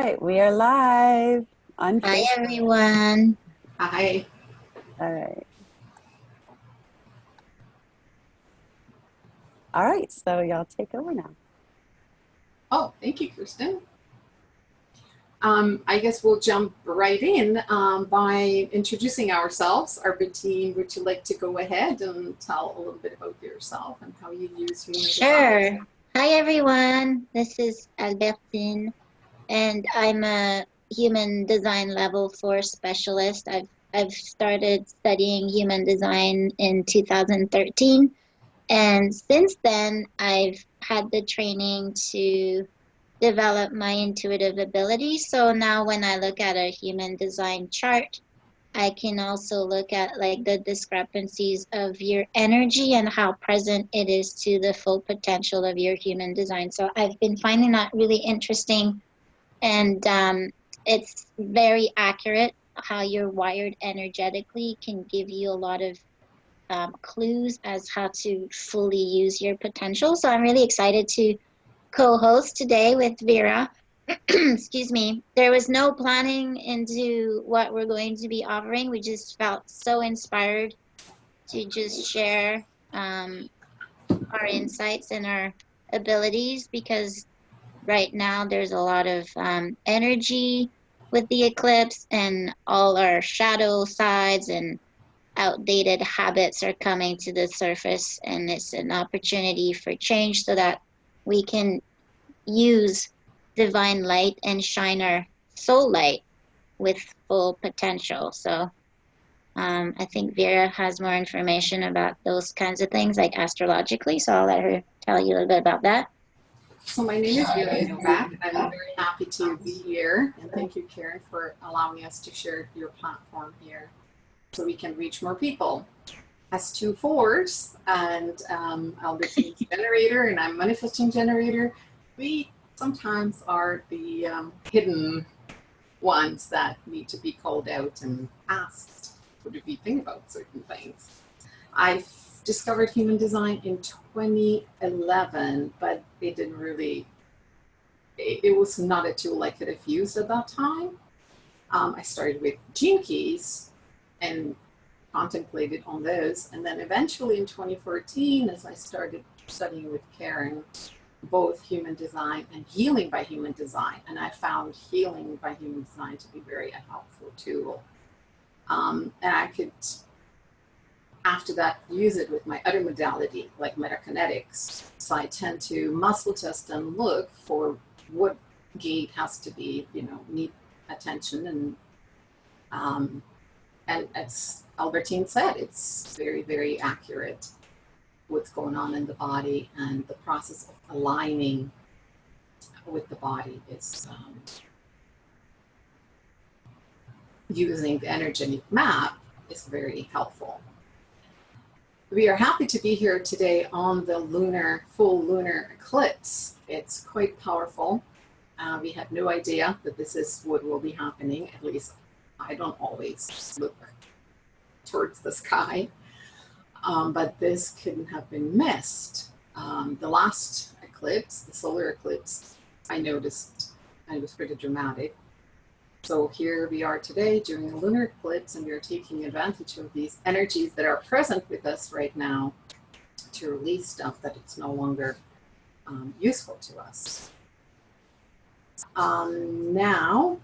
right, we are live on Hi, Facebook. everyone. Hi. All right. All right, so y'all take over now. Oh, thank you, Kirsten. I guess we'll jump right in by introducing ourselves. Albertine, would you like to go ahead and tell a little bit about yourself and how you use human design? Sure. Hi, everyone. This is Albertine, and I'm a human design level 4 specialist. I've started studying human design in 2013, and since then, I've had the training to develop my intuitive ability. So now when I look at a human design chart, I can also look at like the discrepancies of your energy and how present it is to the full potential of your human design. So I've been finding that really interesting, and it's very accurate how you're wired energetically can give you a lot of clues as how to fully use your potential. So I'm really excited to co-host today with Vera. Excuse me. There was no planning into what we're going to be offering. We just felt so inspired to just share our insights and our abilities, because right now there's a lot of energy with the eclipse, and all our shadow sides and outdated habits are coming to the surface, and it's an opportunity for change so that we can use divine light and shine our soul light with full potential. So I think Vera has more information about those kinds of things, like astrologically. So I'll let her tell you a little bit about that. So my name is Vera Novak. I'm very happy to be here, and thank you, Karen, for allowing us to share your platform here so we can reach more people. As 2 4s and Albertine's generator, and I'm manifesting generator, we sometimes are the hidden ones that need to be called out and asked, what do we think about certain things? I discovered human design in 2011, but it didn't really, it was not a tool I could have used at that time. I started with gene keys and contemplated on those, and then eventually in 2014, as I started studying with Karen, both human design and healing by human design, and I found healing by human design to be very a helpful tool, and I could after that use it with my other modality like metakinetics. So I tend to muscle test and look for what gate has to be, need attention, and as Albertine said, it's very, very accurate what's going on in the body, and the process of aligning with the body is using the energetic map is very helpful. We are happy to be here today on the full lunar eclipse. It's quite powerful. We had no idea that this is what will be happening. At least I don't always look towards the sky, but this couldn't have been missed. The last eclipse, the solar eclipse, I noticed, and it was pretty dramatic. So here we are today during the lunar eclipse, and we are taking advantage of these energies that are present with us right now to release stuff that it's no longer useful to us. Now,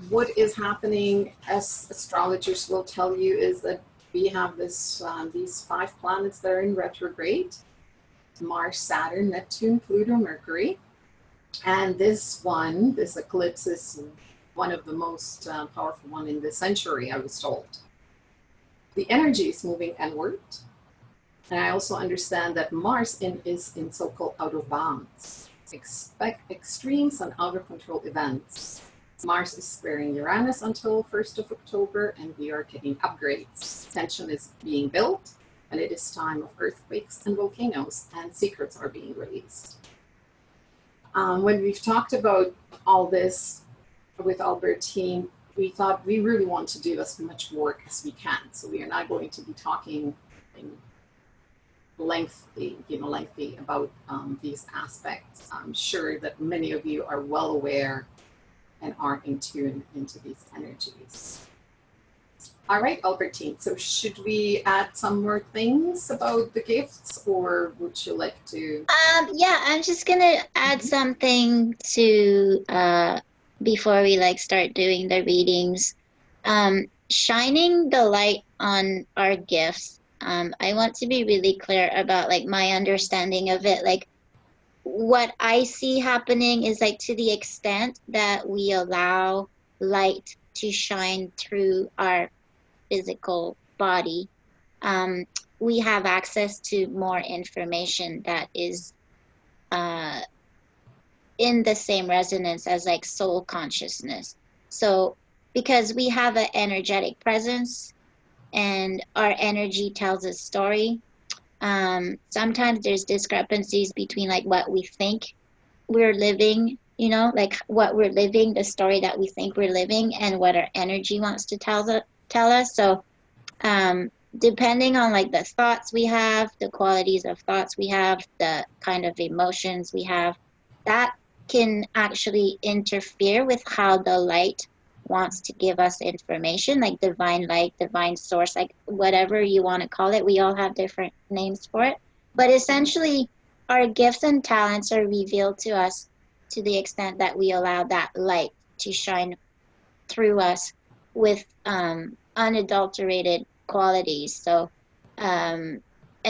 what is happening, as astrologers will tell you, is that we have these 5 planets that are in retrograde: Mars, Saturn, Neptune, Pluto, Mercury. And this eclipse is one of the most powerful one in this century, I was told. The energy is moving inward. And I also understand that Mars is in so-called out of bounds. Expect extremes and out of control events. Mars is sparing Uranus until 1st of October, and we are getting upgrades. Tension is being built, and it is time of earthquakes and volcanoes, and secrets are being released. When we've talked about all this with Albertine, we thought we really want to do as much work as we can. So we are not going to be talking in lengthy about these aspects. I'm sure that many of you are well aware and are in tune into these energies. All right, Albertine, so should we add some more things about the gifts, or would you like to? Yeah, I'm just gonna add something to before we like start doing the readings. Shining the light on our gifts. I want to be really clear about like my understanding of it. Like what I see happening is like to the extent that we allow light to shine through our physical body, um, we have access to more information that is uh, in the same resonance as like soul consciousness. So, because we have an energetic presence and our energy tells a story, sometimes there's discrepancies between like what we think we're living, you know, like what we're living, the story that we think we're living, and what our energy wants to tell us. So, depending on like the thoughts we have, the qualities of thoughts we have, the kind of emotions we have, that can actually interfere with how the light wants to give us information, like divine light, divine source, like whatever you want to call it. We all have different names for it. But essentially, our gifts and talents are revealed to us to the extent that we allow that light to shine through us with unadulterated qualities. So, and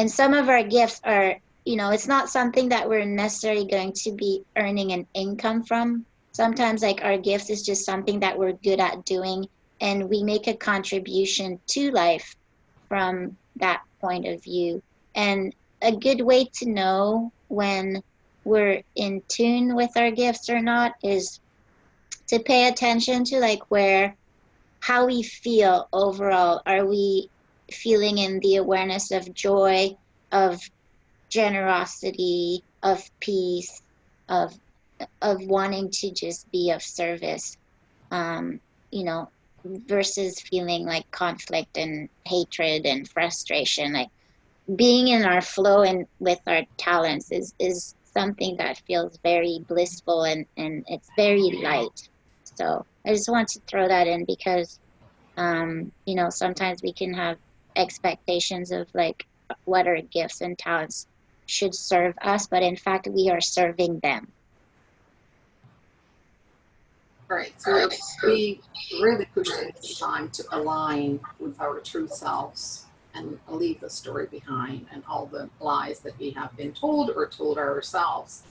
some of our gifts are, you know, it's not something that we're necessarily going to be earning an income from. Sometimes, like, our gifts is just something that we're good at doing, and we make a contribution to life from that point of view. And a good way to know when we're in tune with our gifts or not is to pay attention to like where how we feel overall. Are we feeling in the awareness of joy, of generosity, of peace, of wanting to just be of service, you know, versus feeling like conflict and hatred and frustration. Like being in our flow and with our talents is something that feels very blissful, and it's very light. So I just want to throw that in because you know, sometimes we can have expectations of like what our gifts and talents should serve us, but in fact we are serving them. All right, so we really push it this time to align with our true selves and leave the story behind and all the lies that we have been told or told ourselves.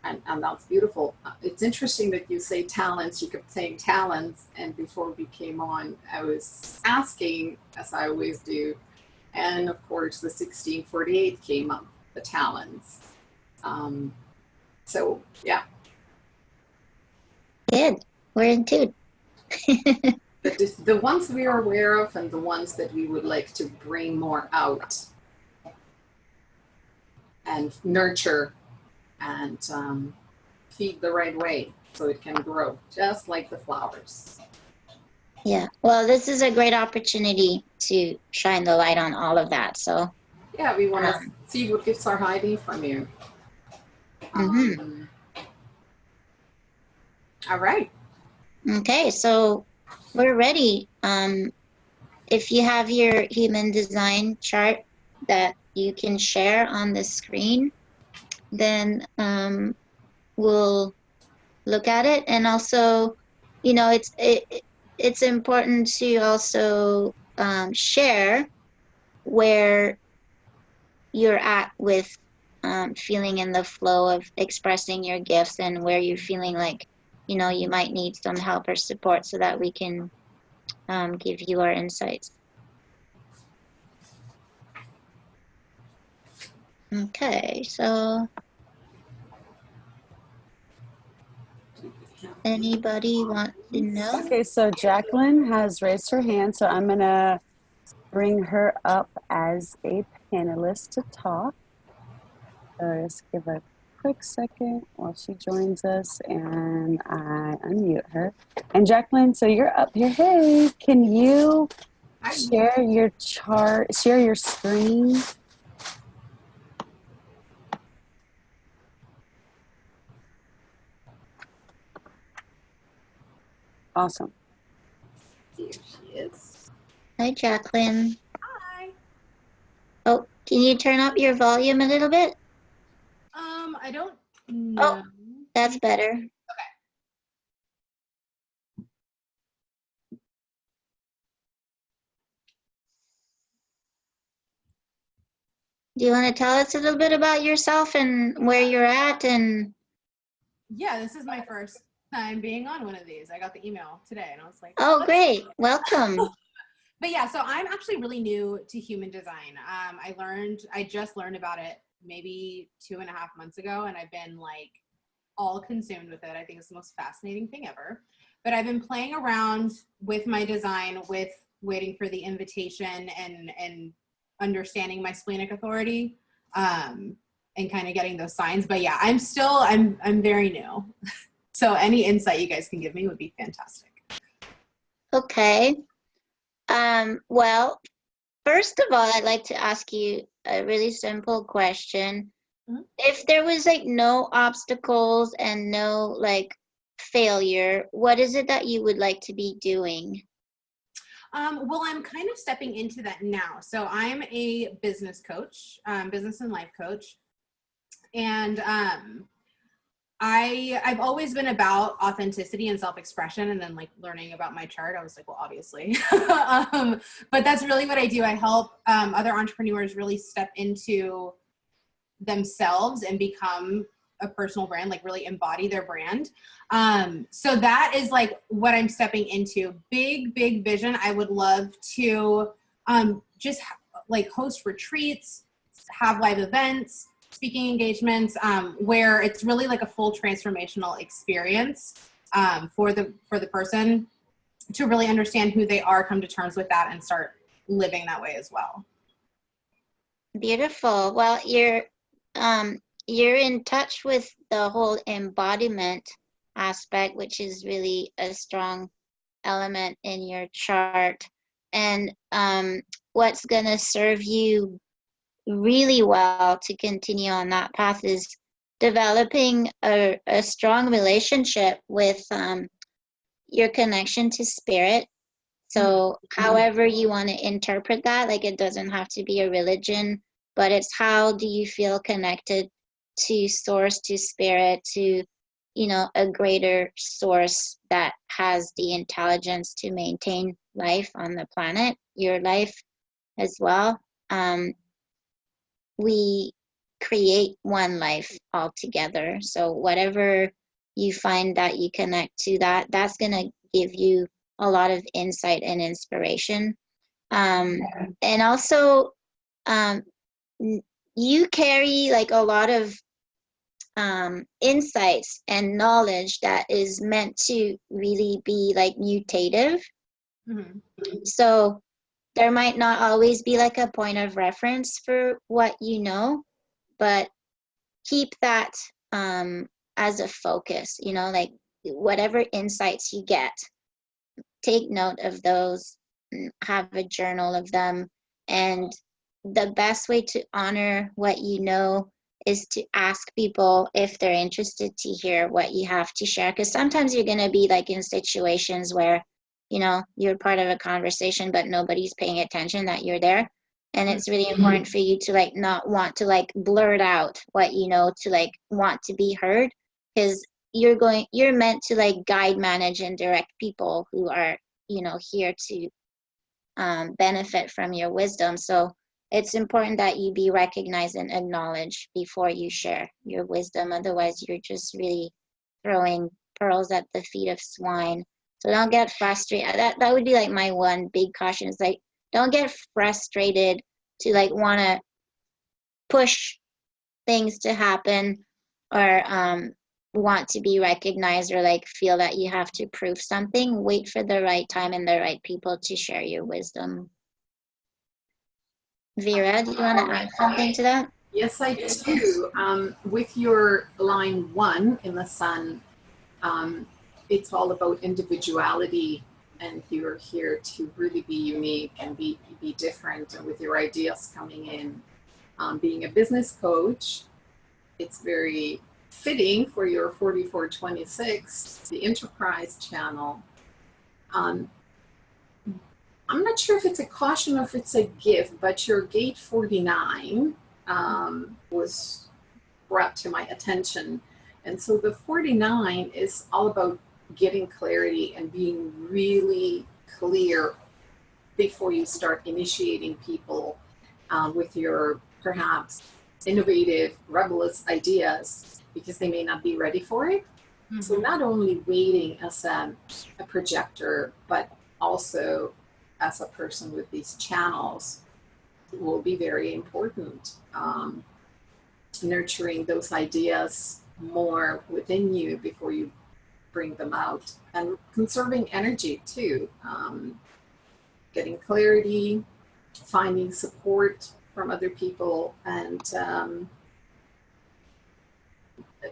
And that's beautiful. It's interesting that you say talents. You kept saying talents, and before we came on, I was asking, as I always do, and of course the 1648 came up, the talents. So yeah. Good. We're in tune. The ones we are aware of and the ones that we would like to bring more out and nurture and feed the right way so it can grow, just like the flowers. Yeah. Well, this is a great opportunity to shine the light on all of that. So yeah, we want to see what gifts are hiding from you. All right. Okay, so we're ready. If you have your human design chart that you can share on the screen, then we'll look at it. And also, you know, it's important to also share where you're at with feeling in the flow of expressing your gifts and where you're feeling like, you know, you might need some help or support so that we can give you our insights. Okay, so anybody want to know? Okay, so Jacqueline has raised her hand, so I'm gonna bring her up as a panelist to talk. So just give a quick second while she joins us and I unmute her. And Jacqueline, so you're up here. Hey, can you share your chart, share your screen. Awesome. Here she is. Hi, Jacqueline. Hi. Oh, can you turn up your volume a little bit? I don't know. Oh, that's better. Do you want to tell us a little bit about yourself and where you're at? And Yeah, this is my first time being on one of these. I got the email today and I was like, oh, great. Welcome. But yeah, so I'm actually really new to human design. I just learned about it maybe 2.5 months ago, and I've been like all consumed with it. I think it's the most fascinating thing ever. But I've been playing around with my design, with waiting for the invitation and understanding my splenic authority, and kind of getting those signs. But yeah, I'm very new. So any insight you guys can give me would be fantastic. Okay. Well, first of all, I'd like to ask you a really simple question. Mhm. If there was like no obstacles and no like failure, what is it that you would like to be doing? Well, I'm kind of stepping into that now. So I'm a business coach, business and life coach. And I've always been about authenticity and self-expression, and then like learning about my chart, I was like, well, obviously. But that's really what I do. I help other entrepreneurs really step into themselves and become a personal brand, like really embody their brand. So that is like what I'm stepping into. Big vision. I would love to just like host retreats, have live events, speaking engagements, where it's really like a full transformational experience for the person to really understand who they are, come to terms with that, and start living that way as well. Beautiful. Well, you're in touch with the whole embodiment aspect, which is really a strong element in your chart. And what's going to serve you really well to continue on that path is developing a strong relationship with your connection to spirit. So however you want to interpret that, like it doesn't have to be a religion, but it's how do you feel connected to source, to spirit, to, you know, a greater source that has the intelligence to maintain life on the planet, your life as well. We create one life altogether. So whatever you find that you connect to, that's going to give you a lot of insight and inspiration. And also, you carry like a lot of insights and knowledge that is meant to really be like mutative. Mm-hmm. So there might not always be like a point of reference for what you know, but keep that as a focus, you know, like whatever insights you get, take note of those, have a journal of them. And the best way to honor what you know is to ask people if they're interested to hear what you have to share. Because sometimes you're going to be like in situations where, you know, you're part of a conversation, but nobody's paying attention that you're there. And it's really important for you to like not want to like blurt out what you know, to like want to be heard, because you're meant to like guide, manage, and direct people who are, you know, here to benefit from your wisdom. So it's important that you be recognized and acknowledged before you share your wisdom. Otherwise, you're just really throwing pearls at the feet of swine. So don't get frustrated. That would be like my one big caution is like, don't get frustrated to like want to push things to happen or want to be recognized or like feel that you have to prove something. Wait for the right time and the right people to share your wisdom. Vera, do you want to add something to that? Yes, I do. With your line 1 in the sun, it's all about individuality and you're here to really be unique and be different, and with your ideas coming in. Being a business coach, it's very fitting for your 4426, the enterprise channel. I'm not sure if it's a caution or if it's a gift, but your gate 49 was brought to my attention. And so the 49 is all about getting clarity and being really clear before you start initiating people with your perhaps innovative, rebellious ideas, because they may not be ready for it. Mm-hmm. So not only waiting as a projector, but also as a person with these channels will be very important. Nurturing those ideas more within you before you bring them out, and conserving energy too. Getting clarity, finding support from other people, and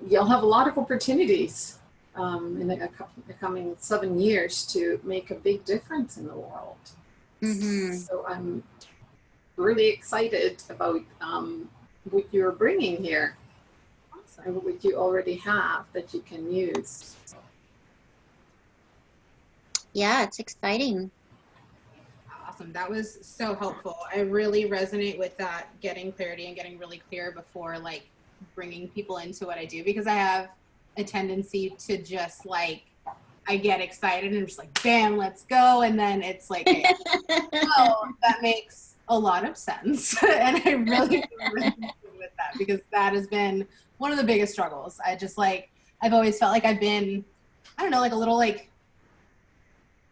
you'll have a lot of opportunities in the coming 7 years to make a big difference in the world. Mm-hmm. So I'm really excited about what you're bringing here. Awesome. And what you already have that you can use. Yeah, it's exciting. Awesome. That was so helpful. I really resonate with that, getting clarity and getting really clear before like bringing people into what I do, because I have a tendency to just like, I get excited and just like, bam, let's go. And then it's like, hey, oh, that makes a lot of sense. And I really resonate with that, because that has been one of the biggest struggles. I just like, I've always felt like I've been, I don't know, like a little like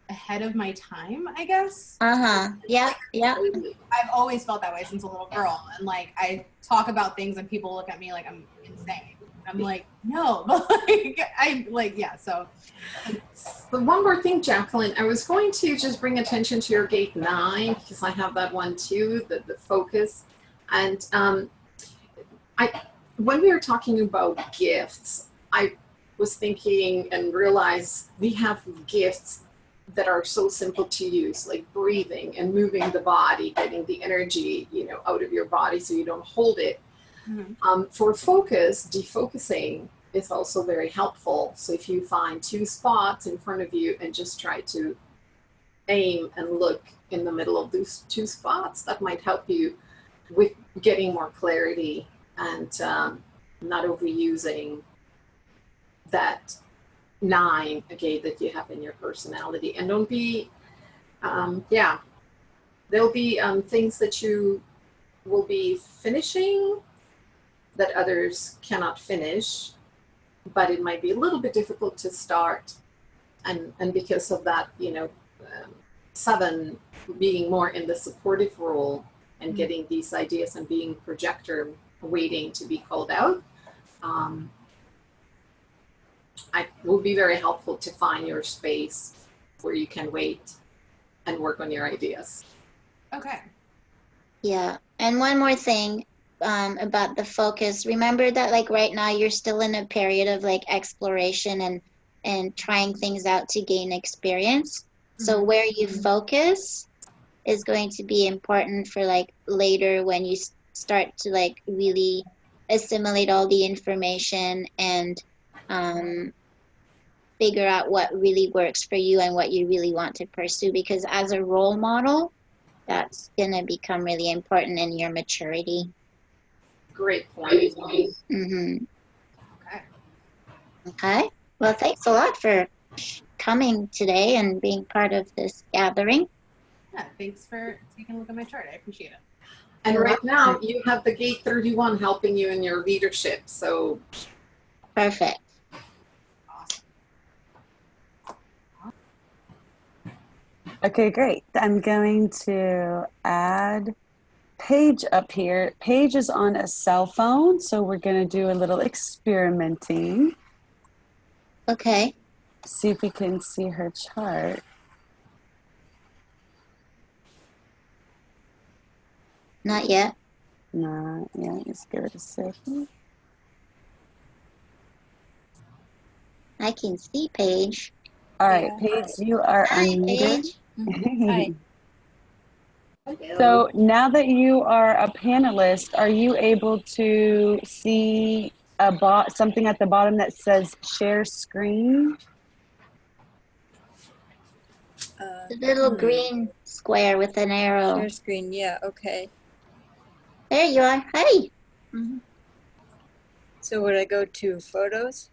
ahead of my time, I guess. Yeah. I've always felt that way since a little girl, and like I talk about things and people look at me like I'm insane. I'm like, no, but like yeah. So one more thing, Jacqueline, I was going to just bring attention to your gate 9, because I have that one too, the focus. And when we were talking about gifts, I was thinking and realized we have gifts that are so simple to use, like breathing and moving the body, getting the energy, out of your body so you don't hold it. Mm-hmm. For focus, defocusing is also very helpful. So if you find 2 spots in front of you and just try to aim and look in the middle of those 2 spots, that might help you with getting more clarity and not overusing that 9 again that you have in your personality. And don't be there'll be things that you will be finishing that others cannot finish, but it might be a little bit difficult to start, and because of that, 7 being more in the supportive role and mm-hmm. getting these ideas and being projector waiting to be called out, it will be very helpful to find your space where you can wait and work on your ideas. Okay. Yeah. And one more thing about the focus. Remember that like right now you're still in a period of like exploration and trying things out to gain experience. Mm-hmm. So where you focus is going to be important for like later when you start to like really assimilate all the information and figure out what really works for you and what you really want to pursue, because as a role model, that's going to become really important in your maturity. Great point. Mm-hmm. Okay. Well, thanks a lot for coming today and being part of this gathering. Yeah, thanks for taking a look at my chart. I appreciate it. And right now you have the gate 31 helping you in your leadership. So perfect. Okay, great. I'm going to add Paige up here. Paige is on a cell phone, so we're going to do a little experimenting. Okay. See if we can see her chart. Not yet. Not yet. Let's give it a second. I can see Paige. All right, Yeah. Paige, you are Hi, unmuted. Paige. Hi. So now that you are a panelist, are you able to see something at the bottom that says share screen? The little green square with an arrow. Share screen. Yeah. Okay. There you are. Hi. So would I go to photos?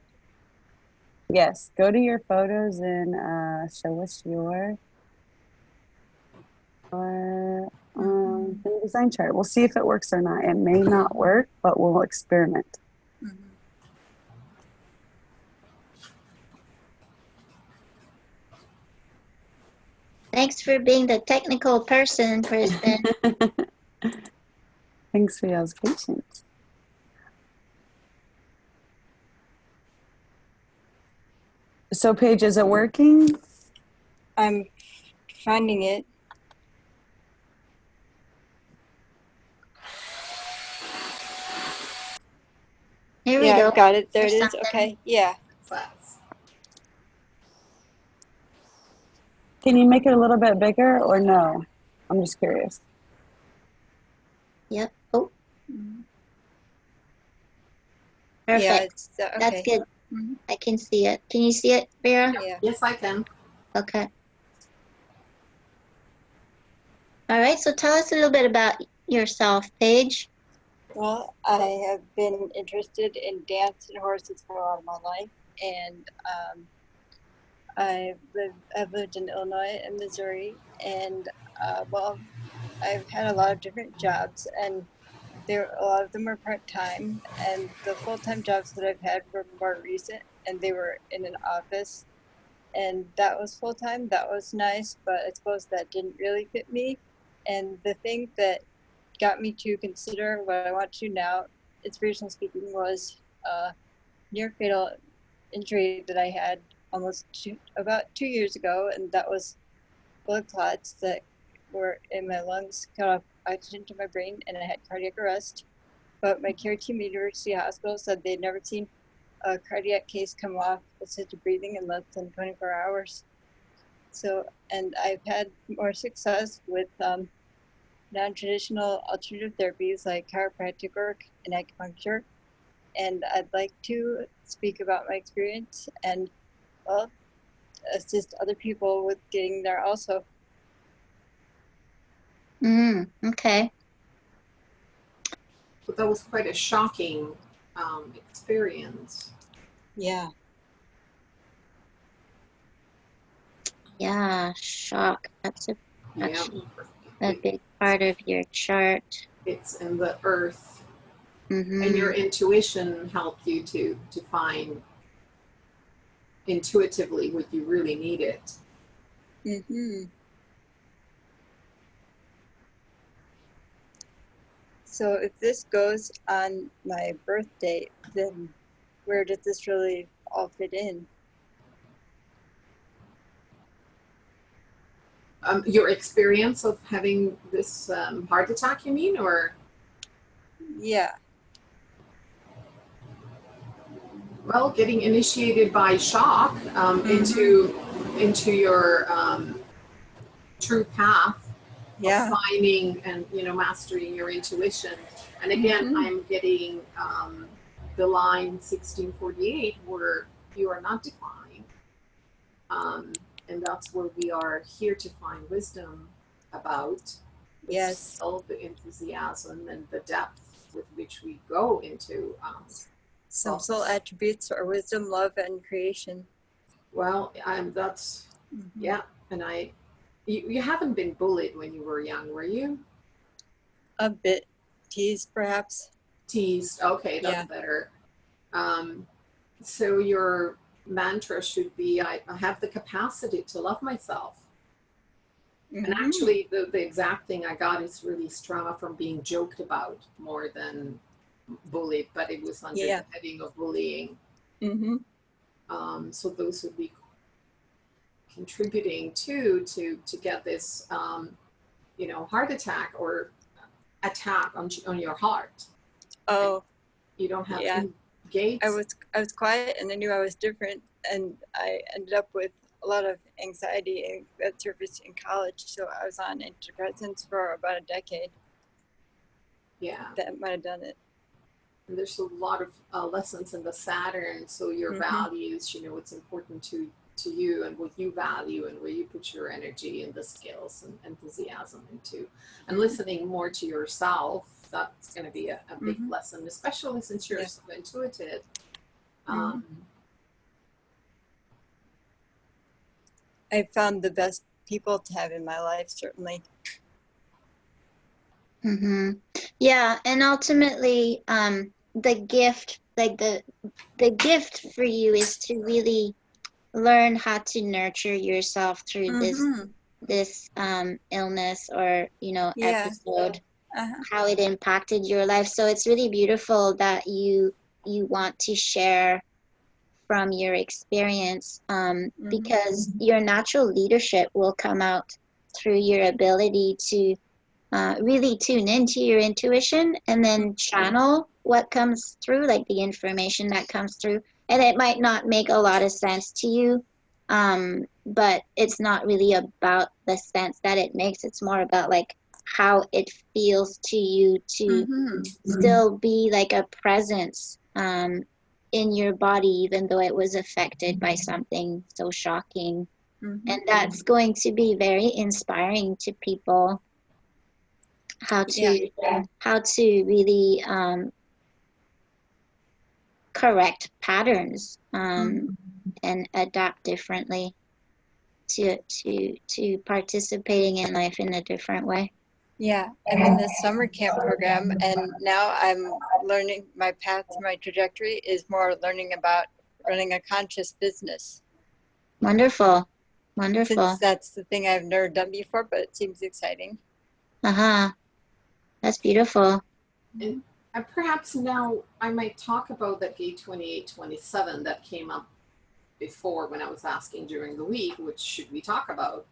Yes, go to your photos and show us your design chart. We'll see if it works or not. It may not work, but we'll experiment. Thanks for being the technical person, Kristen. Thanks for y'all's patience. So Paige, is it working? I'm finding it. Here we Yeah, go. I've got it. There it There's is. something. Okay. Yeah. Can you make it a little bit bigger or no? I'm just curious. Yep. Oh. Perfect. Yeah. It's okay. That's good. I can see it. Can you see it, Vera? Yeah. Yes, I can. Okay. All right. So tell us a little bit about yourself, Paige. Well, I have been interested in dance and horses for a lot of my life, and I've lived in Illinois and Missouri, and well, I've had a lot of different jobs, and a lot of them are part-time, and the full-time jobs that I've had were more recent, and they were in an office, and that was full-time. That was nice, but I suppose that didn't really fit me. And the thing that got me to consider what I want to do now, inspirationally speaking, was a near fatal injury that I had about 2 years ago, and that was blood clots that were in my lungs, cut off oxygen to my brain, and I had cardiac arrest. But my care team at University Hospital said they'd never seen a cardiac case come off assisted breathing in less than 24 hours. So, and I've had more success with non-traditional alternative therapies like chiropractic work and acupuncture. And I'd like to speak about my experience and, well, assist other people with getting there also. Okay. But that was quite a shocking experience. Yeah. Yeah, shock. That's Yeah. a big part of your chart. It's in the earth. Mm-hmm. And your intuition helped you to find intuitively what you really needed. So if this goes on my birth date, then where does this really all fit in? Your experience of having this heart attack, you mean, or? Yeah. Well, getting initiated by shock into your true path of finding and mastering your intuition. And again, I'm getting the line 1648 where you are not defined, and that's where we are here to find wisdom about. Yes. All the enthusiasm and the depth with which we go into some soul attributes are wisdom, love, and creation. Well, that's yeah. And you haven't been bullied when you were young, were you? A bit. Teased, perhaps. Teased. Okay, that's better. So your mantra should be, I have the capacity to love myself. And actually, the exact thing I got is really strong from being joked about more than bullied, but it was under the heading of bullying. So those would be contributing to get this, heart attack or attack on your heart. Oh, and you don't have any gates. I was quiet, and I knew I was different, and I ended up with a lot of anxiety that surfaced in college. So I was on antidepressants for about a decade. Yeah. That might have done it. And there's a lot of lessons in the Saturn. So your values, you know, what's important to you and what you value and where you put your energy and the skills and enthusiasm into. And listening more to yourself, that's going to be a big lesson, especially since you're so intuitive. I found the best people to have in my life, certainly. Yeah, and ultimately, the gift, like the gift for you is to really learn how to nurture yourself through this illness or, you know, episode, how it impacted your life. So it's really beautiful that you want to share from your experience, because your natural leadership will come out through your ability to really tune into your intuition and then channel what comes through, like the information that comes through. And it might not make a lot of sense to you, but it's not really about the sense that it makes. It's more about like how it feels to you to still be like a presence in your body, even though it was affected by something so shocking. And that's going to be very inspiring to people, how to really correct patterns and adapt differently to participating in life in a different way. Yeah, I'm in the summer camp program, and now I'm learning my path, my trajectory is more learning about running a conscious business. Wonderful. Wonderful. Since that's the thing I've never done before, but it seems exciting. That's beautiful. And perhaps now I might talk about that gate 2827 that came up before when I was asking during the week, which should we talk about?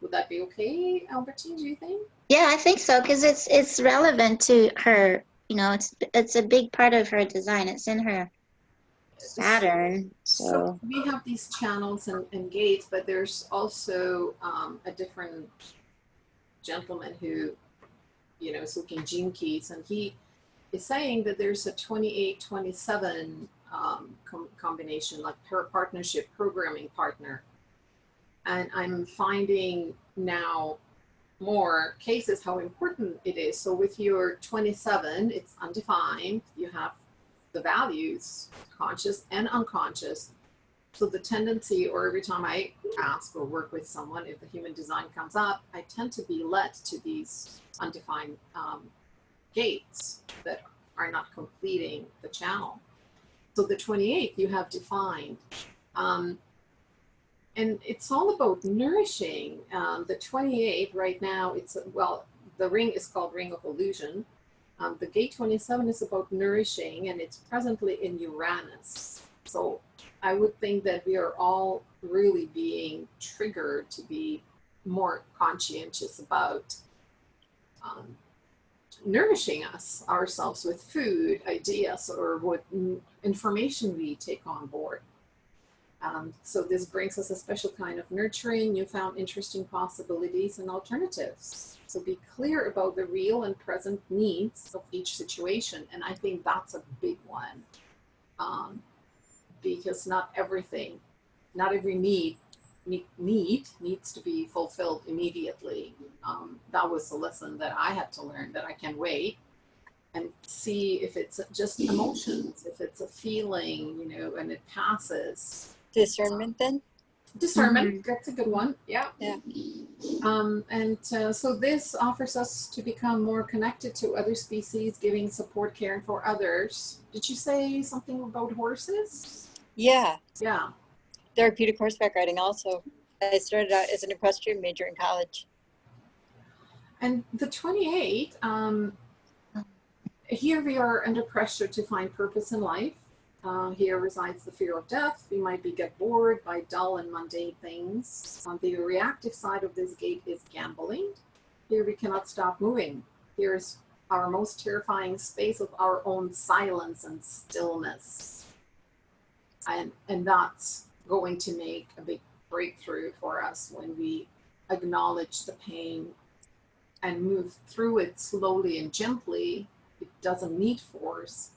Would that be okay, Albertine, do you think? Yeah, I think so, because it's relevant to her. You know, it's a big part of her design. It's in her Saturn. So we have these channels and gates, but there's also a different gentleman who, you know, is looking gene keys, and he is saying that there's a 2827 combination, like her partnership programming partner. And I'm finding now more cases how important it is. So with your 27, it's undefined. You have the values, conscious and unconscious. So the tendency, or every time I ask or work with someone, if the human design comes up, I tend to be led to these undefined gates that are not completing the channel. So the 28th you have defined. And it's all about nourishing. The 28th right now, the ring is called Ring of Illusion. The gate 27 is about nourishing, and it's presently in Uranus. So I would think that we are all really being triggered to be more conscientious about nourishing ourselves with food, ideas, or what information we take on board. So this brings us a special kind of nurturing. You found interesting possibilities and alternatives. So be clear about the real and present needs of each situation. And I think that's a big one, because not every need needs to be fulfilled immediately. That was a lesson that I had to learn, that I can wait and see if it's just emotions, if it's a feeling, you know, and it passes. Discernment then? Discernment, that's a good one. Yeah. Yeah. So this offers us to become more connected to other species, giving support, caring for others. Did you say something about horses? Yeah. Yeah. Therapeutic horseback riding also. I started out as an equestrian major in college. And the 28, here we are under pressure to find purpose in life. Here resides the fear of death. We might get bored by dull and mundane things. On the reactive side of this gate is gambling. Here we cannot stop moving. Here is our most terrifying space of our own silence and stillness. And that's going to make a big breakthrough for us when we acknowledge the pain and move through it slowly and gently. It doesn't need force.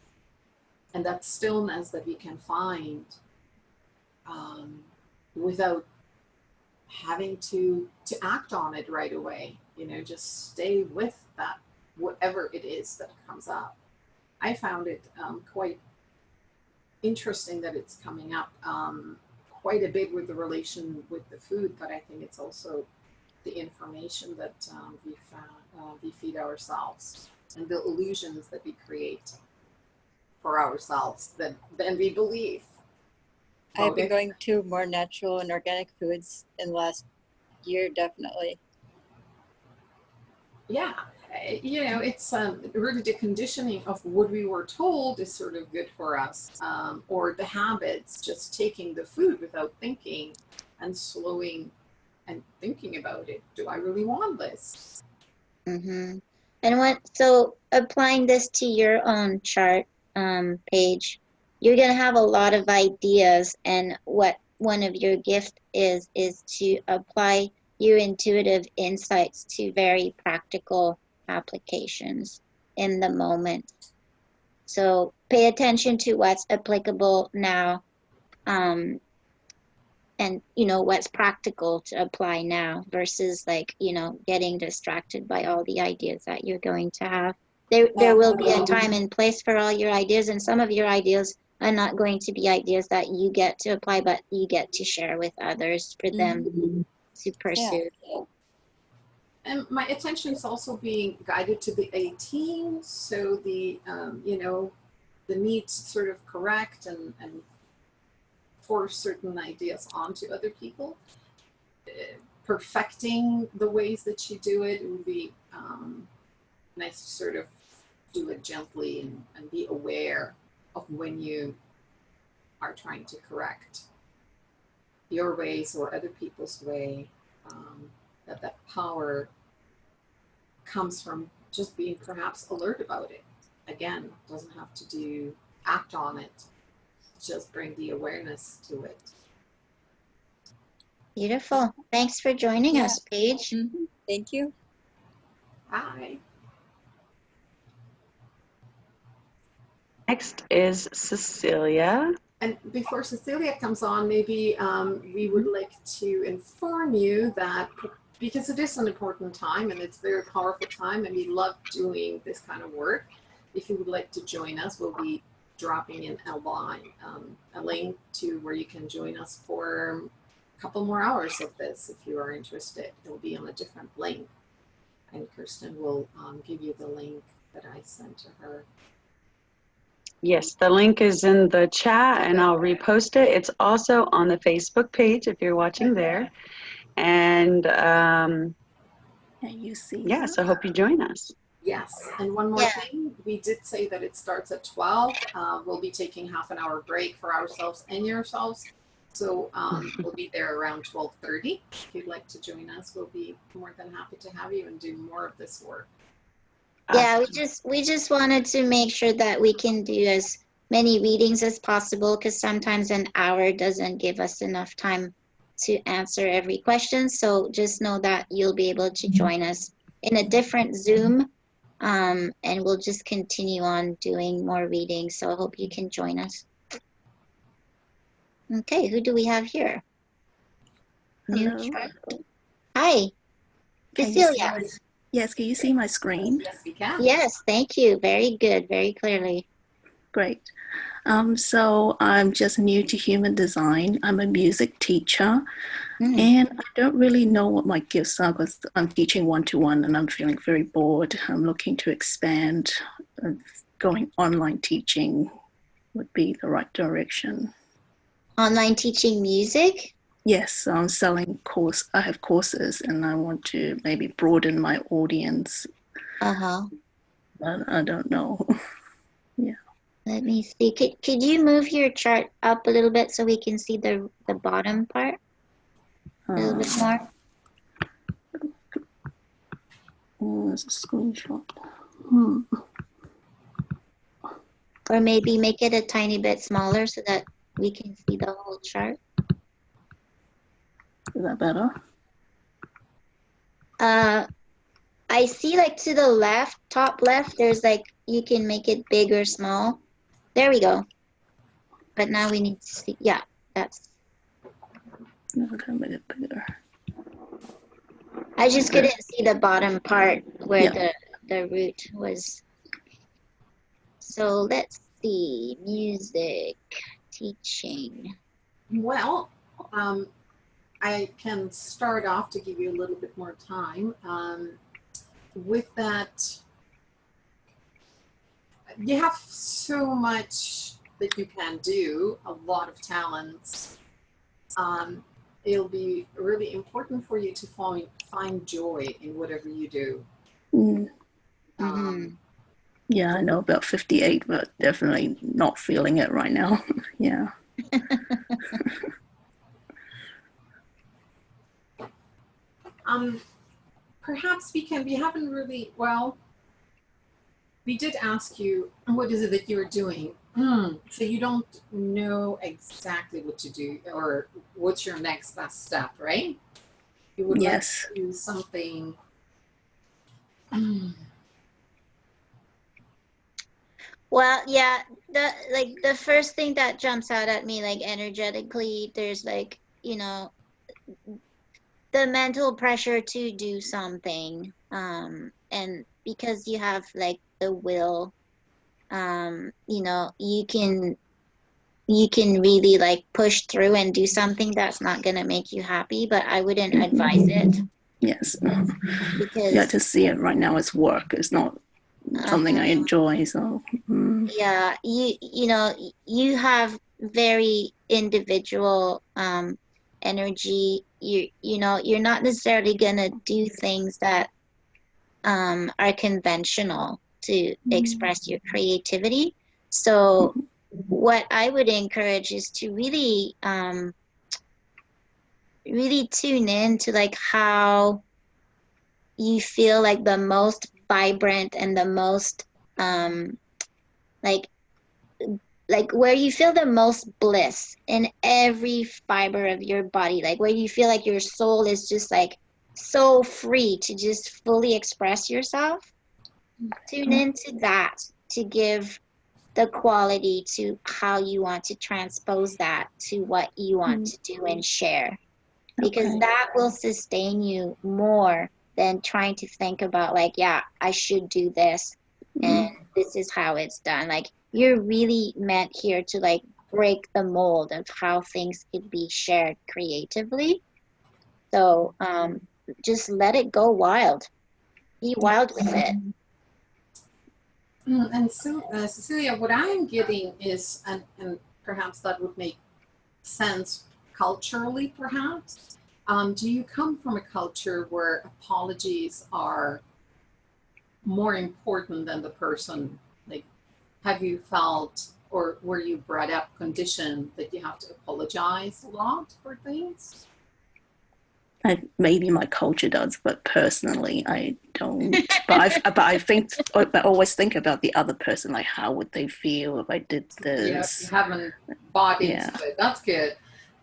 And that stillness that we can find without having to act on it right away, you know, just stay with that, whatever it is that comes up. I found it quite interesting that it's coming up quite a bit with the relation with the food, but I think it's also the information that we feed ourselves and the illusions that we create for ourselves that then we believe. I've been going to more natural and organic foods in the last year, definitely. Yeah, you know, it's really the conditioning of what we were told is sort of good for us, or the habits, just taking the food without thinking and slowing and thinking about it. Do I really want this? Mm-hmm. And so applying this to your own chart page, you're going to have a lot of ideas, and what one of your gift is to apply your intuitive insights to very practical applications in the moment. So pay attention to what's applicable now, and you know what's practical to apply now versus, like, you know, getting distracted by all the ideas that you're going to have. There will be a time and place for all your ideas, and some of your ideas are not going to be ideas that you get to apply, but you get to share with others for them to pursue. Yeah. And my attention is also being guided to the 18, so the you know, the need to sort of correct and force certain ideas onto other people. Perfecting the ways that you do it, would be nice to sort of do it gently and be aware of when you are trying to correct your ways or other people's way. That power comes from just being perhaps alert about it. Again, doesn't have to act on it, just bring the awareness to it. Beautiful. Thanks for joining us, Paige. Thank you. Hi. Next is Cecilia. And before Cecilia comes on, maybe we would like to inform you that, because it is an important time and it's a very powerful time and we love doing this kind of work, if you would like to join us, we'll be dropping in a link to where you can join us for a couple more hours of this if you are interested. It will be on a different link. And Kirsten will give you the link that I sent to her. Yes, the link is in the chat and I'll repost it. It's also on the Facebook page if you're watching there. And you see. yeah, so hope you join us. Yes, and one more thing, we did say that it starts at 12. We'll be taking half an hour break for ourselves and yourselves. So we'll be there around 12:30. If you'd like to join us, we'll be more than happy to have you and do more of this work. Yeah, we just wanted to make sure that we can do as many readings as possible, because sometimes an hour doesn't give us enough time to answer every question. So just know that you'll be able to join us in a different Zoom, and we'll just continue on doing more readings. So I hope you can join us. Okay, who do we have here? New Hello. chart. Hi, Can you see Cecilia. yes, can you see my screen? Yes, we can. Yes, thank you. Very good, very clearly. Great. So I'm just new to human design. I'm a music teacher, and I don't really know what my gifts are because I'm teaching one-to-one and I'm feeling very bored. I'm looking to expand. Going online teaching would be the right direction. Online teaching music? Yes, I'm selling I have courses and I want to maybe broaden my audience. But I don't know. Yeah. Let me see. Could you move your chart up a little bit so we can see the bottom part a little bit more? There's a screenshot. Or maybe make it a tiny bit smaller so that we can see the whole chart. Is that better? I see like to the left, top left, there's like, you can make it big or small. There we go. But now we need to see, yeah, that's. Okay, make it bigger. I just couldn't see the bottom part where Yeah. the root was. So let's see, music, teaching. Well, I can start off to give you a little bit more time. With that, you have so much that you can do, a lot of talents. It'll be really important for you to find joy in whatever you do. Yeah, I know about 58, but definitely not feeling it right now. Yeah. Perhaps we haven't really, well, we did ask you, what is it that you're doing? So you don't know exactly what to do or what's your next best step, right? You would Yes. like to do something. Well, yeah, the first thing that jumps out at me, like energetically, there's like, you know, the mental pressure to do something, and because you have like the will, you know, you can really like push through and do something that's not gonna make you happy, but I wouldn't advise it. Yes. Because yeah, to see it right now as work. It's not something I enjoy. So yeah, you know, you have very individual energy. You know, you're not necessarily gonna do things that are conventional to express your creativity. So what I would encourage is to really really tune in to like how you feel like the most vibrant and the most like where you feel the most bliss in every fiber of your body, like where you feel like your soul is just like so free to just fully express yourself. Tune into that to give the quality to how you want to transpose that to what you want to do and share, because that will sustain you more than trying to think about like, yeah, I should do this and this is how it's done. Like, you're really meant here to like break the mold of how things could be shared creatively. So just let it go wild. Be wild with it. And so, Cecilia, what I'm getting is, and perhaps that would make sense culturally, perhaps. Do you come from a culture where apologies are more important than the person? Like, have you felt, or were you brought up conditioned that you have to apologize a lot for things? maybe my culture does, but personally, I don't. But I think I always think about the other person. Like, how would they feel if I did this? Yeah, you haven't bought into it. That's good.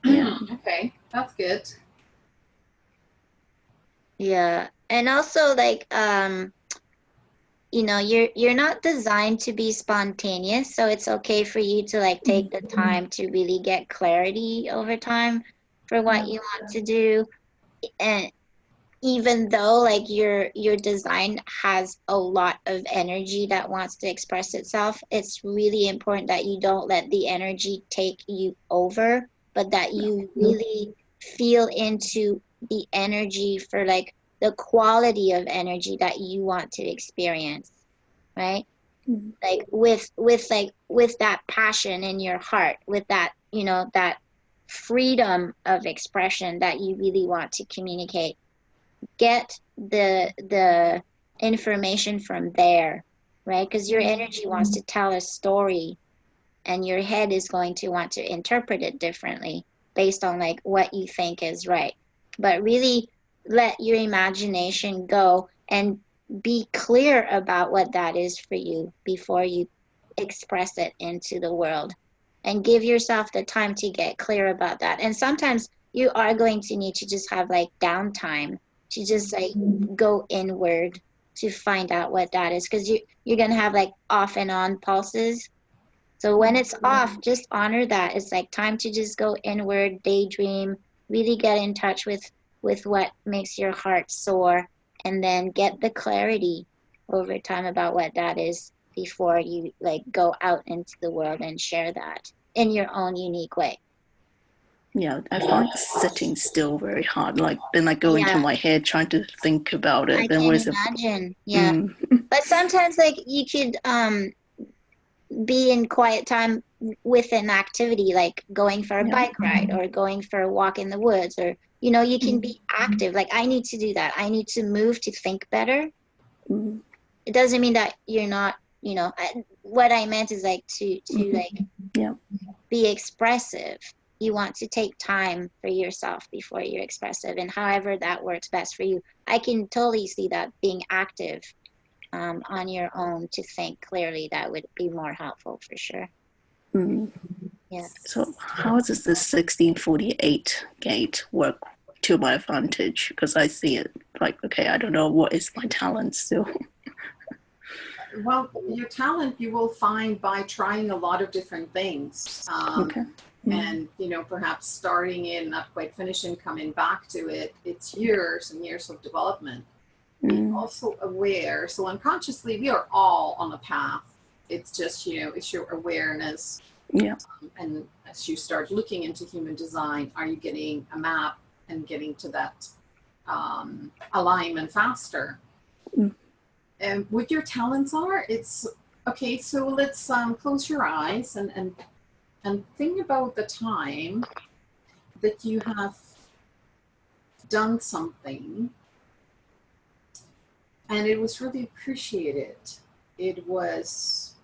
Yeah. Okay, that's good. Yeah, and also like you know, you're not designed to be spontaneous, so it's okay for you to like take the time to really get clarity over time for what you want to do. And even though like your design has a lot of energy that wants to express itself, it's really important that you don't let the energy take you over, but that you really feel into the energy for like the quality of energy that you want to experience, right? Like with that passion in your heart, with that, you know, that freedom of expression that you really want to communicate. Get the information from there, right? Because your energy wants to tell a story and your head is going to want to interpret it differently based on like what you think is right. But really let your imagination go and be clear about what that is for you before you express it into the world, and give yourself the time to get clear about that. And sometimes you are going to need to just have like downtime to just like go inward to find out what that is, because you're gonna have like off and on pulses. So when it's off, just honor that. It's like time to just go inward, daydream, really get in touch with what makes your heart soar, and then get the clarity over time about what that is before you like go out into the world and share that in your own unique way. Yeah, I find sitting still very hard. Like then I go into my head trying to think about it. I Then can where's imagine. Yeah. But sometimes like you could be in quiet time with an activity like going for a bike ride or going for a walk in the woods, or you know, you can be active. Like I need to do that. I need to move to think better. It doesn't mean that you're not, you know, what I meant is like to like be expressive. You want to take time for yourself before you're expressive, and however that works best for you. I can totally see that being active on your own to think clearly, that would be more helpful for sure. Yeah. So how does the 1648 gate work to my advantage? Because I see it like, okay, I don't know what is my talent still. Well, your talent you will find by trying a lot of different things. And, you know, perhaps starting in, not quite finishing, coming back to it. It's years and years of development. Be also aware. So unconsciously, we are all on a path. It's just, you know, it's your awareness. And as you start looking into human design, are you getting a map and getting to that alignment faster? And what your talents are, it's okay. So let's close your eyes and think about the time that you have done something and it was really appreciated. It was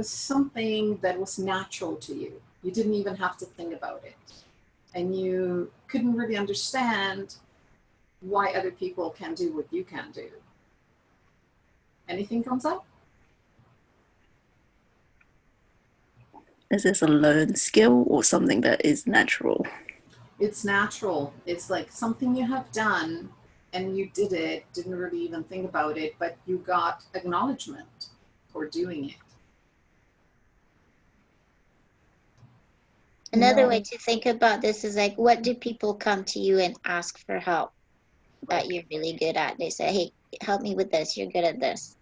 something that was natural to you. You didn't even have to think about it. And you couldn't really understand why other people can do what you can do. Anything comes up? Is this a learned skill or something that is natural? It's natural. It's like something you have done and you did it, didn't really even think about it, but you got acknowledgement for doing it. Another way to think about this is like, what do people come to you and ask for help that you're really good at? They say, hey, help me with this. You're good at this.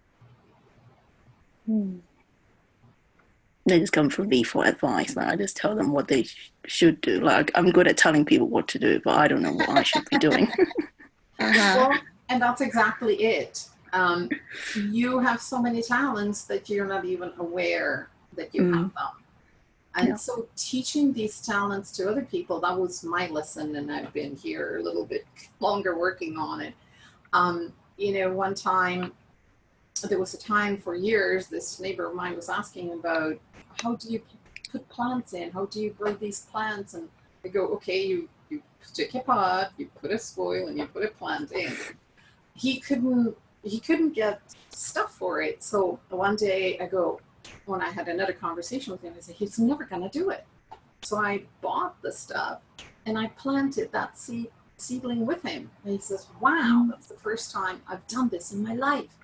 They just come from me for advice. Like I just tell them what they should do. Like I'm good at telling people what to do, but I don't know what I should be doing. Well, and that's exactly it. You have so many talents that you're not even aware that you have them. And so teaching these talents to other people, that was my lesson, and I've been here a little bit longer working on it. You know, one time, there was a time for years, this neighbor of mine was asking about, how do you put plants in? How do you grow these plants? And I go, okay, you stick a pot, you put a soil, and you put a plant in. He couldn't get stuff for it. So one day I go, when I had another conversation with him, I said, he's never going to do it. So I bought the stuff and I planted that seedling with him. And he says, wow, that's the first time I've done this in my life.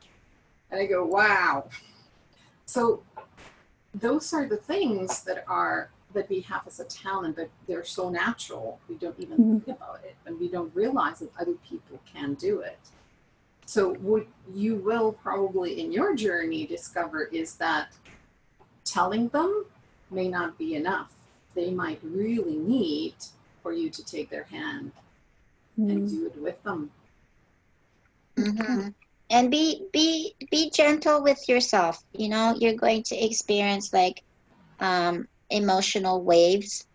And I go, wow. So those are the things that we have as a talent, but they're so natural. We don't even think about it, and we don't realize that other people can do it. So what you will probably in your journey discover is that telling them may not be enough. They might really need for you to take their hand and do it with them. And be gentle with yourself. You know, you're going to experience like emotional waves,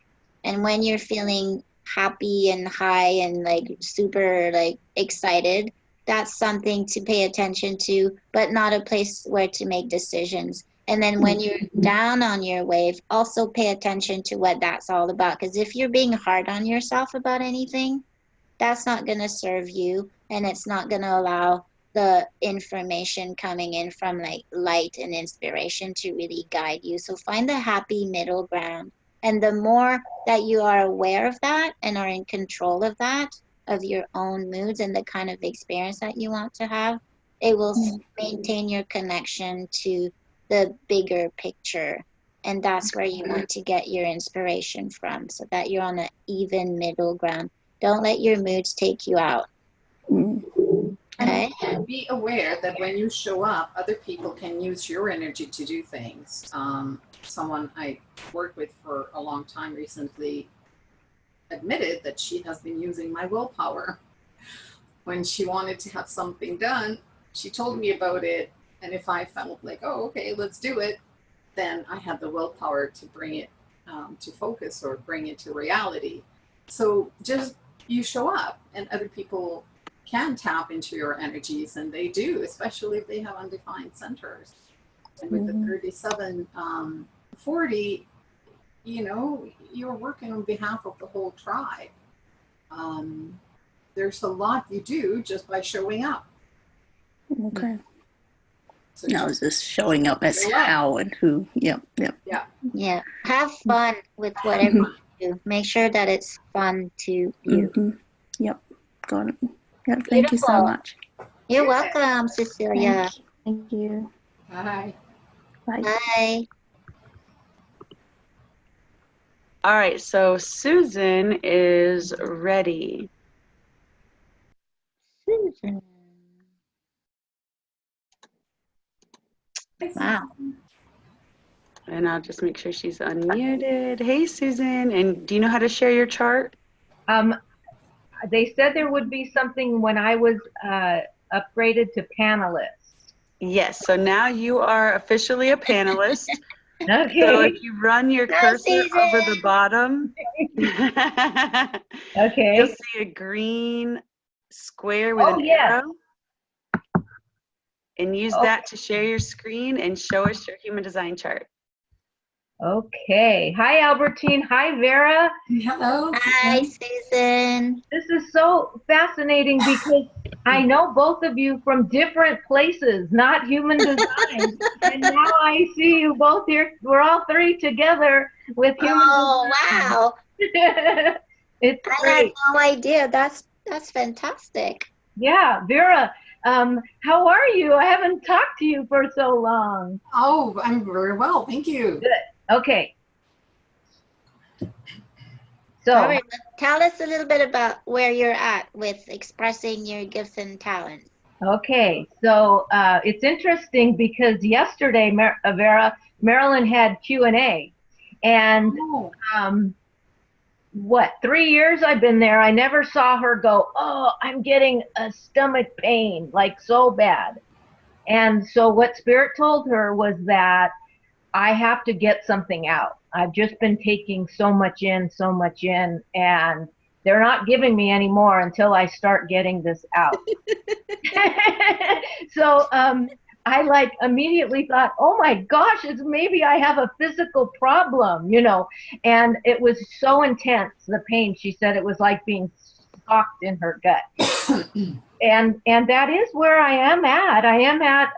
and when you're feeling happy and high and like super like excited, that's something to pay attention to, but not a place where to make decisions. And then when you're down on your wave, also pay attention to what that's all about. Because if you're being hard on yourself about anything, that's not going to serve you, and it's not going to allow the information coming in from like light and inspiration to really guide you. So find the happy middle ground And the more that you are aware of that and are in control of that, of your own moods and the kind of experience that you want to have, it will maintain your connection to the bigger picture. And that's where you want to get your inspiration from, so that you're on an even middle ground. Don't let your moods take you out. Okay? And be aware that when you show up, other people can use your energy to do things. Someone I worked with for a long time recently admitted that she has been using my willpower. When she wanted to have something done, she told me about it, and if I felt like, oh, okay, let's do it, then I had the willpower to bring it to focus or bring it to reality. So just you show up, and other people can tap into your energies, and they do, especially if they have undefined centers. And with the 37, 40, you know, you're working on behalf of the whole tribe. There's a lot you do just by showing up. Okay. So Now is this showing up as how and who? Yep. Yeah. Have fun with whatever you do. Make sure that it's fun to you. Yep. Got it. Yep. Thank you so much. You're welcome, Cecilia. Thank you. Bye. Bye. Bye. All right, so Susan is ready. Susan. Wow. And I'll just make sure she's unmuted. Hey, Susan. And do you know how to share your chart? They said there would be something when I was upgraded to panelist. Yes, so now you are officially a panelist. Okay. So if you run your cursor over the bottom, okay, you'll see a green square with an arrow. And use that to share your screen and show us your human design chart. Okay. Hi, Albertine. Hi, Vera. Hello. Hi, Susan. This is so fascinating because I know both of you from different places, not human design. And now I see you both here. We're all three together with human design. Oh, wow. It's I great. had no idea. That's fantastic. Yeah, Vera, how are you? I haven't talked to you for so long. Oh, I'm very well. Thank you. Good. Okay. So, all right, tell us a little bit about where you're at with expressing your gifts and talents. okay. So it's interesting because yesterday, Vera, Marilyn had Q&A. And what, 3 years I've been there, I never saw her go, oh, I'm getting a stomach pain, like so bad. And so what Spirit told her was that I have to get something out. I've just been taking so much in, and they're not giving me any more until I start getting this out. So I like immediately thought, oh my gosh, it's maybe I have a physical problem, you know. And it was so intense, the pain. She said it was like being socked in her gut. And that is where I am at. I am at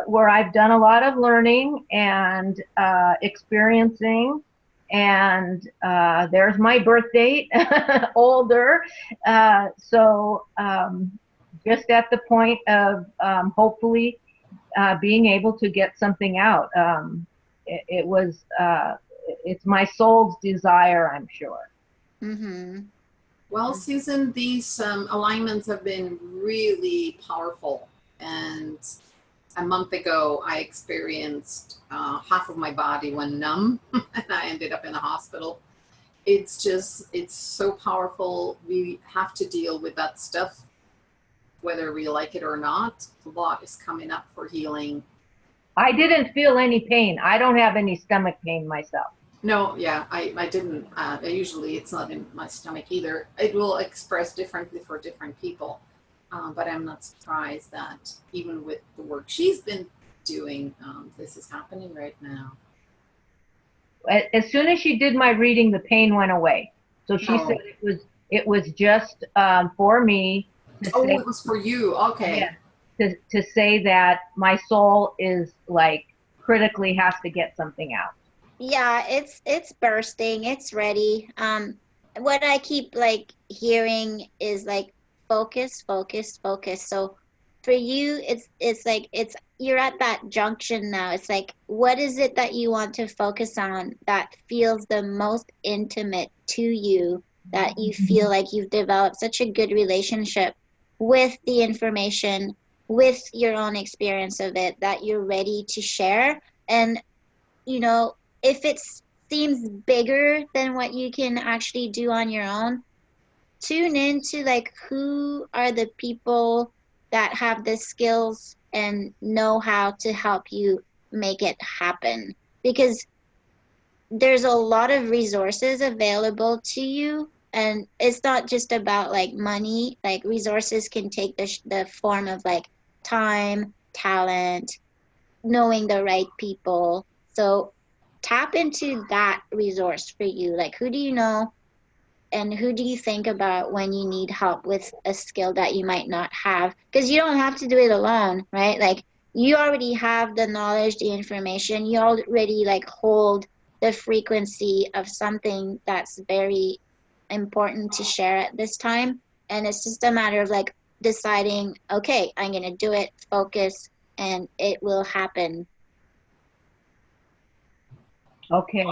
where I've done a lot of learning and experiencing. And there's my birth date, older. So just at the point of hopefully being able to get something out. It's my soul's desire, I'm sure. Mm-hmm. Well, Susan, these alignments have been really powerful. And a month ago, I experienced half of my body went numb, and I ended up in a hospital. It's so powerful. We have to deal with that stuff, whether we like it or not. A lot is coming up for healing. I didn't feel any pain. I don't have any stomach pain myself. No, yeah, I didn't. Usually it's not in my stomach either. It will express differently for different people. But I'm not surprised that even with the work she's been doing, this is happening right now. As soon as she did my reading, the pain went away. So she said it was just for me. Oh, it was for you. Okay. Yeah, to say that my soul is like critically has to get something out. Yeah, it's bursting. It's ready. What I keep like hearing is like focus, focus, focus. So for you, it's like it's you're at that junction now. It's like what is it that you want to focus on that feels the most intimate to you, that you feel like you've developed such a good relationship with the information, with your own experience of it, that you're ready to share. And you know, if it seems bigger than what you can actually do on your own, tune into like who are the people that have the skills and know how to help you make it happen. Because there's a lot of resources available to you, and it's not just about like money. Like resources can take the form of like time, talent, knowing the right people. So tap into that resource for you. Like, who do you know and who do you think about when you need help with a skill that you might not have? Because you don't have to do it alone, right? Like, you already have the knowledge, the information. You already like hold the frequency of something that's very important to share at this time. And it's just a matter of like deciding, okay, I'm going to do it, focus, and it will happen. Okay.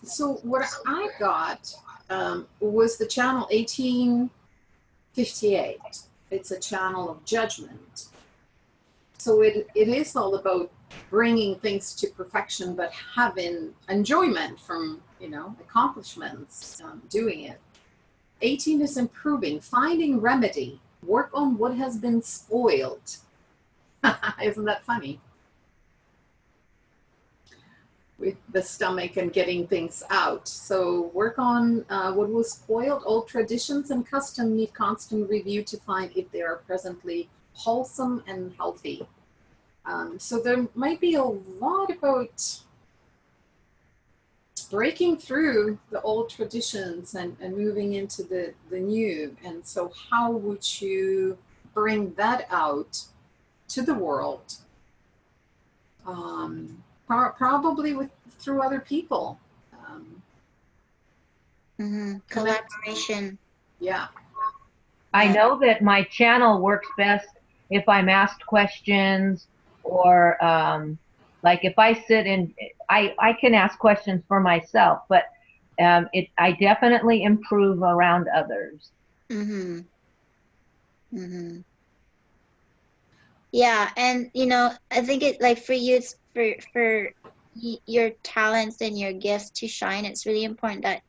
So what I got was the channel 1858. It's a channel of judgment. So it is all about bringing things to perfection, but having enjoyment from, you know, accomplishments, doing it. 18 is improving, finding remedy, work on what has been spoiled. Isn't that funny? With the stomach and getting things out. So work on what was spoiled. Old traditions and custom need constant review to find if they are presently wholesome and healthy. So there might be a lot about breaking through the old traditions and moving into the new. And so how would you bring that out to the world? Probably through other people. Collaboration. Yeah. I know that my channel works best if I'm asked questions, or like if I sit and I can ask questions for myself, but I definitely improve around others. Yeah, and you know, I think it like for you, it's for your talents and your gifts to shine. It's really important that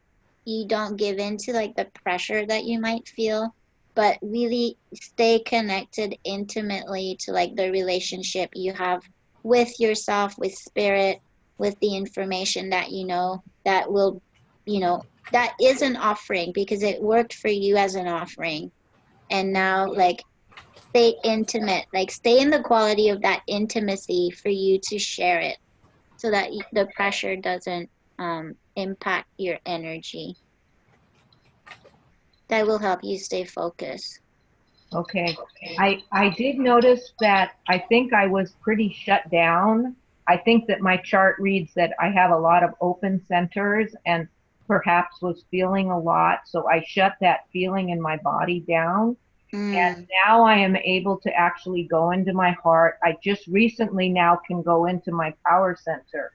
you don't give in to like the pressure that you might feel, but really stay connected intimately to like the relationship you have with yourself, with spirit, with the information that you know that will, you know, that is an offering because it worked for you as an offering. And now like stay intimate, like stay in the quality of that intimacy for you to share it so that the pressure doesn't impact your energy. That will help you stay focused. Okay. I did notice that I think I was pretty shut down. I think that my chart reads that I have a lot of open centers and perhaps was feeling a lot. So I shut that feeling in my body down. And now I am able to actually go into my heart. I just recently now can go into my power center.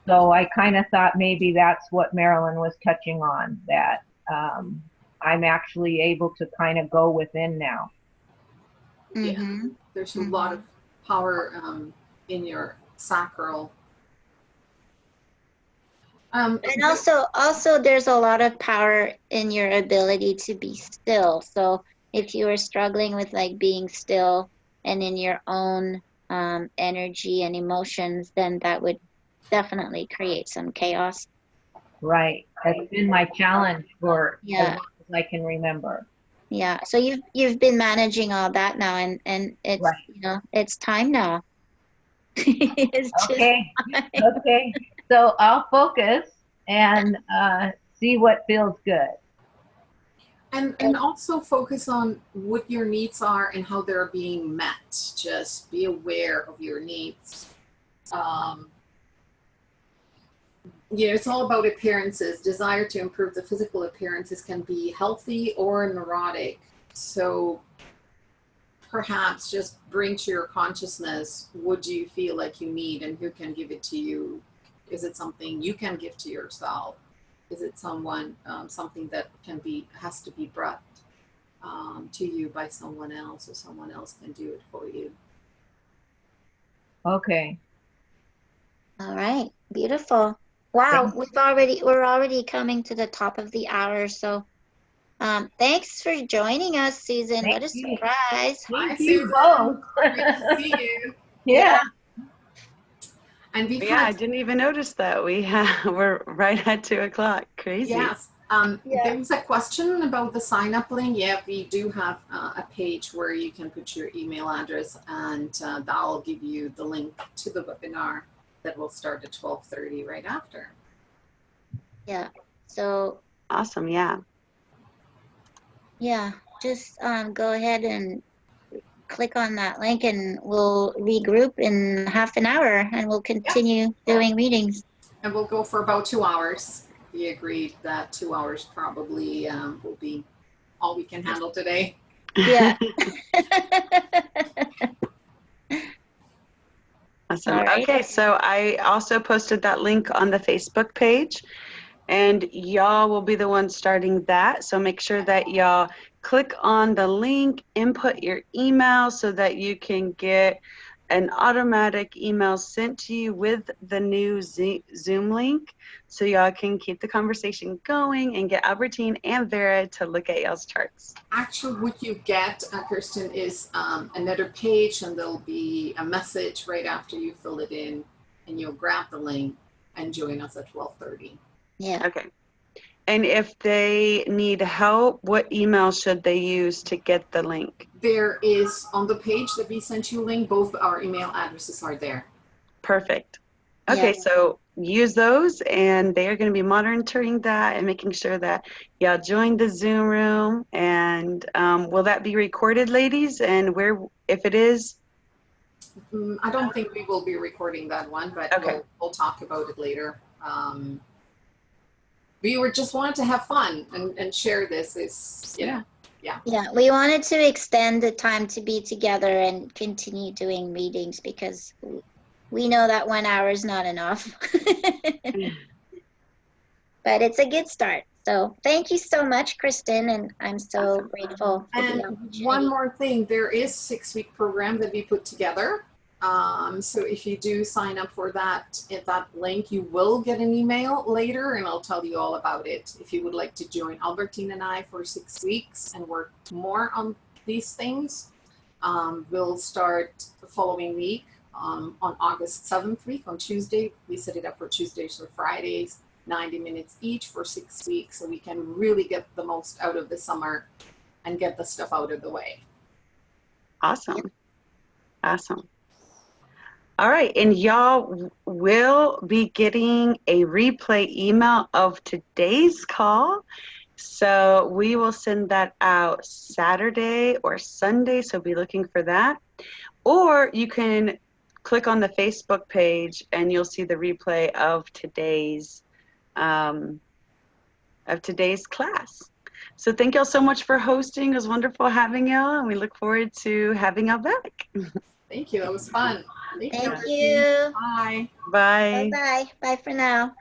So I kind of thought maybe that's what Marilyn was touching on, that I'm actually able to kind of go within now. Yeah, there's a lot of power in your sacral. And also there's a lot of power in your ability to be still. So if you are struggling with like being still and in your own energy and emotions, then that would definitely create some chaos. Right. That's been my challenge for as long as I can remember. Yeah. So you've been managing all that now, and it's right. You know, it's time now. It's okay. Okay. So I'll focus and see what feels good. And also focus on what your needs are and how they're being met. Just be aware of your needs. you know, it's all about appearances. Desire to improve the physical appearances can be healthy or neurotic. So perhaps just bring to your consciousness, what do you feel like you need and who can give it to you? Is it something you can give to yourself? Is it something that has to be brought to you by someone else, or someone else can do it for you? Okay. All right, beautiful. Wow, we're already coming to the top of the hour. So, thanks for joining us, Susan. What a surprise! Hi, Thank you Susan. both. Great to see you. Yeah. And I didn't even notice that. We're right at 2 o'clock. Crazy. Yes. There was a question about the sign up link. Yeah, we do have a page where you can put your email address, and that'll give you the link to the webinar that will start at 12:30 right after. Yeah. So Awesome. Yeah. yeah, just go ahead and click on that link, and we'll regroup in half an hour, and we'll continue doing readings. And we'll go for about 2 hours. We agreed that 2 hours probably will be all we can handle today. Yeah. Awesome. All right. Okay, so I also posted that link on the Facebook page, and y'all will be the ones starting that. So make sure that y'all click on the link, input your email so that you can get an automatic email sent to you with the new Zoom link, so y'all can keep the conversation going and get Albertine and Vera to look at y'all's charts. Actually, what you get, Kirsten, is another page, and there'll be a message right after you fill it in, and you'll grab the link and join us at 12:30. Yeah. Okay. And if they need help, what email should they use to get the link? There is, on the page that we sent you a link, both our email addresses are there. Perfect. Okay, so use those, and they are going to be monitoring that and making sure that y'all join the Zoom room. And will that be recorded, ladies? And where, if it is? I don't think we will be recording that one, but okay. we'll talk about it later. We just wanted to have fun and share this. Yeah. We wanted to extend the time to be together and continue doing readings, because we know that 1 hour is not enough. But it's a good start. So thank you so much, Kristen, and I'm so grateful for the opportunity. One more thing, there is a 6-week program that we put together. So if you do sign up for that at that link, you will get an email later, and I'll tell you all about it. If you would like to join Albertine and I for 6 weeks and work more on these things, we'll start the following week on August 7th week on Tuesday. We set it up for Tuesdays or Fridays, 90 minutes each for 6 weeks, so we can really get the most out of the summer and get the stuff out of the way. Awesome. Awesome. All right, and y'all will be getting a replay email of today's call. So we will send that out Saturday or Sunday, so be looking for that. Or you can click on the Facebook page and you'll see the replay of today's class. So thank y'all so much for hosting. It was wonderful having y'all, and we look forward to having y'all back. Thank you. That was fun. Thank you. Bye. Bye. Bye-bye. Bye for now.